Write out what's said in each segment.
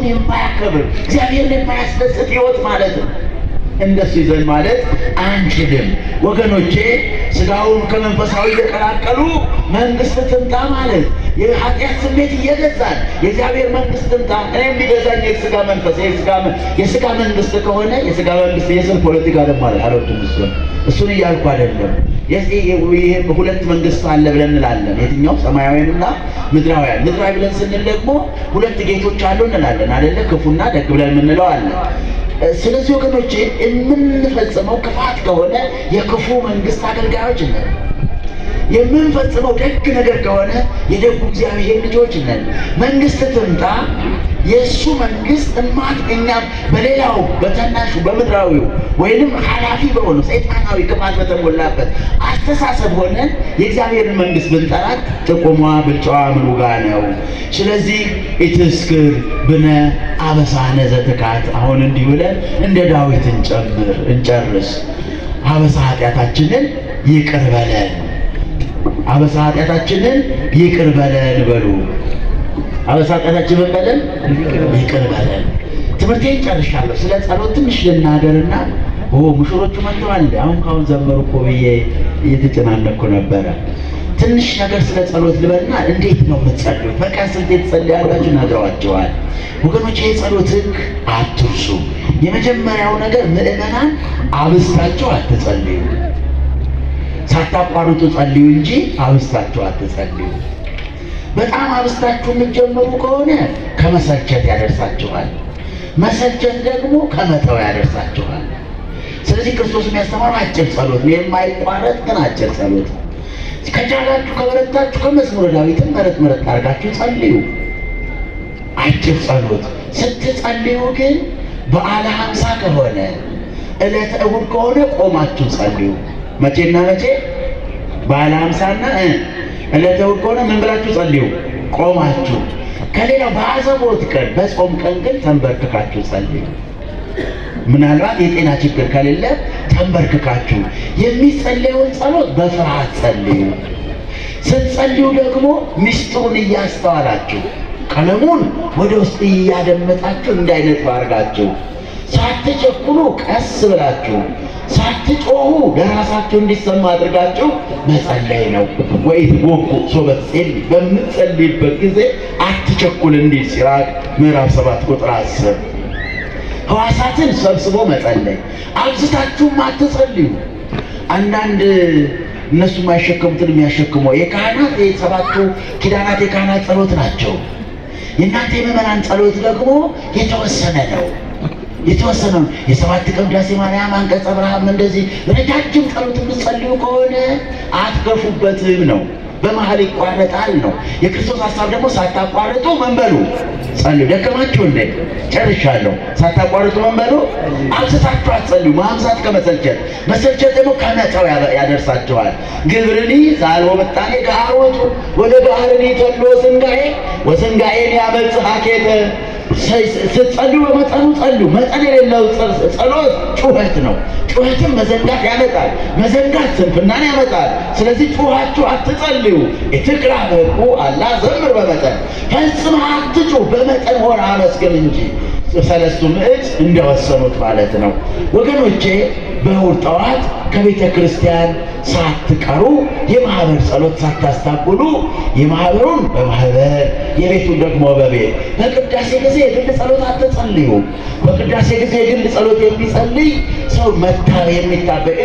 የማያከብር እግዚአብሔርን የማያስደስት ሕይወት ማለት ነው። እንደሱ ይዘን ማለት አንችልም ወገኖቼ። ስጋውን ከመንፈሳዊ እየቀላቀሉ መንግስት ትምጣ ማለት የኃጢአት ስሜት እየገዛን የእግዚአብሔር መንግስት ትምጣ። እኔ የሚገዛኝ የስጋ መንፈስ የስጋ መንግስት ከሆነ የስጋ መንግስት የስን ፖለቲካ ደግሞ አልወድም። እሱን እያልኩ አይደለም። ይሄ ሁለት መንግስት አለ ብለን እንላለን። የትኛው? ሰማያዊና ምድራዊያን። ምድራዊ ብለን ስንል ደግሞ ሁለት ጌቶች አሉ እንላለን አይደለ? ክፉና ደግ ብለን የምንለው አለ። ስለዚህ ወገኖቼ የምንፈጽመው ክፋት ከሆነ የክፉ መንግስት አገልጋዮች ነን። የምንፈጽመው ደግ ነገር ከሆነ የደጉ እግዚአብሔር ልጆች ነን። መንግስት ትምጣ፣ የእሱ መንግስት እኛም በሌላው በተናሹ በምድራዊው ወይንም ኃላፊ በሆነው ሰይጣናዊ ክፋት በተሞላበት አስተሳሰብ ሆነን የእግዚአብሔርን መንግስት ብንጠራት ጥቁሟ ብልጫዋ ምኑ ጋ ነው? ስለዚህ ኢትስክር ብነ አበሳነ ዘትካት። አሁን እንዲህ ብለን እንደ ዳዊት እንጨርስ። አበሳ ኃጢአታችንን ይቅር በለን፣ አበሳ ኃጢአታችንን ይቅር በለን በሉ። አበሳ ኃጢአታችንን በለን ይቅር በለን። ትምህርቴን ጨርሻለሁ። ስለ ጸሎት ትንሽ ልናገርና ሙሽሮቹ መጥተዋል። አሁን ዘመሩ እኮ ብዬ እየተጨናነኩ ነበረ። ትንሽ ነገር ስለ ጸሎት ልበልና እንዴት ነው የምትጸልዩት? በቀን ስንት ትጸልያላችሁ? ነግረዋቸዋል። ወገኖች የጸሎት ሕግ አትርሱ። የመጀመሪያው ነገር ምዕመናን አብስታችሁ አትጸልዩ። ሳታቋርጡ ጸልዩ እንጂ አብስታችሁ አትጸልዩ። በጣም አብስታችሁ የምትጀምሩ ከሆነ ከመሰልቸት ያደርሳችኋል። መሰልቸት ደግሞ ከመተው ያደርሳችኋል። ስለዚህ ክርስቶስ የሚያስተምረው አጭር ጸሎት ነው፣ የማይቋረጥ ግን አጭር ጸሎት። ከቻላችሁ ከበረታችሁ ከመዝሙረ ዳዊትን መረጥ አድርጋችሁ ጸልዩ። አጭር ጸሎት ስትጸልዩ ግን በዓለ ሃምሳ ከሆነ ዕለተ እሑድ ከሆነ ቆማችሁ ጸልዩ። መቼና መቼ? በዓለ ሃምሳና ዕለተ እሑድ ከሆነ ምን ብላችሁ ጸልዩ? ቆማችሁ። ከሌላው በአዘቦት ቀን በጾም ቀን ግን ተንበርክካችሁ ጸልዩ። ምናልባት የጤና ችግር ከሌለ ተንበርክካችሁ የሚጸለየውን ጸሎት በፍርሃት ጸልዩ። ስትጸልዩ ደግሞ ምስጢሩን እያስተዋላችሁ ቀለሙን ወደ ውስጥ እያደመጣችሁ እንዳይነጥብ አድርጋችሁ ሳትቸኩሉ ቀስ ብላችሁ ሳትጮሁ ለራሳችሁ እንዲሰማ አድርጋችሁ መጸለይ ነው። ወኢትቦኩ ሶበ ትጸልይ፣ በምትጸልይበት ጊዜ አትቸኩል እንዲል ሲራክ ምዕራፍ 7 ቁጥር 10። ሕዋሳትን ሰብስቦ መጸለይ። አብዝታችሁም አትጸልዩ። አንዳንድ እነሱ የማይሸከሙትን የሚያሸክመው የካህናት የሰባቱ ኪዳናት የካህናት ጸሎት ናቸው። የእናንተ የምዕመናን ጸሎት ደግሞ የተወሰነ ነው። የሰባት ቀን ውዳሴ ማርያም፣ አንቀጸ ብርሃን፣ እንደዚህ ረጃጅም ጸሎት የምትጸልዩ ከሆነ አትገፉበትም ነው። በመሀል ይቋረጣል ነው። የክርስቶስ ሐሳብ ደግሞ ሳታቋርጡ መንበሉ ጸልዩ። ደከማችሁ እንዴ? ጨርሻለሁ። ሳታቋርጡ መንበሉ። አብዝታችሁ አትጸልዩ። ማብዛት ከመሰልቸት፣ መሰልቸት ደግሞ ከመተው ያደርሳችኋል። ግብርኒ ዛልቦ ምጣኔ ገሃሮቱ ወደ ባህርኒ ተሎ ስንጋዬ ወስንጋዬን ያበጽሕ ሀኬተ። ስትጸልዩ በመጠኑ ጸልዩ። መጠን የሌለው ጸሎት ጩኸት ነው። ጩኸትም መዘንጋት ያመጣል። መዘንጋት ስንፍናን ያመጣል። ስለዚህ ጩኻችሁ አትጸልዩ። ኢትቅራ በቁ አላ ዘምር በመጠን፣ ፈጽመህ አትጩህ፣ በመጠን ሆነ አመስግን እንጂ። ሰለስቱ ምዕት እንደወሰኑት ማለት ነው። ወገኖቼ በእሑድ ጠዋት ከቤተ ክርስቲያን ሳትቀሩ የማህበር ጸሎት ሳታስታጉሉ የማህበሩን በማህበር የቤቱን ደግሞ በቤት። በቅዳሴ ጊዜ የግል ጸሎት አትጸልዩ። በቅዳሴ ጊዜ የግል ጸሎት የሚጸልይ ሰው የሚታበይ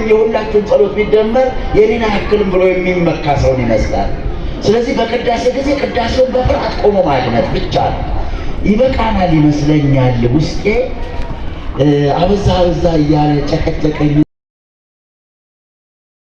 የሁላችሁን ጸሎት ቢደመር የኔን ያክልም ብሎ የሚመካ ሰውን ይመስላል። ስለዚህ በቅዳሴ ጊዜ ቅዳሴውን በፍርሃት ቆሞ ማድመጥ ብቻ ይበቃናል ይመስለኛል። ውስጤ አበዛ እያለ ጨቀጨቀኝ።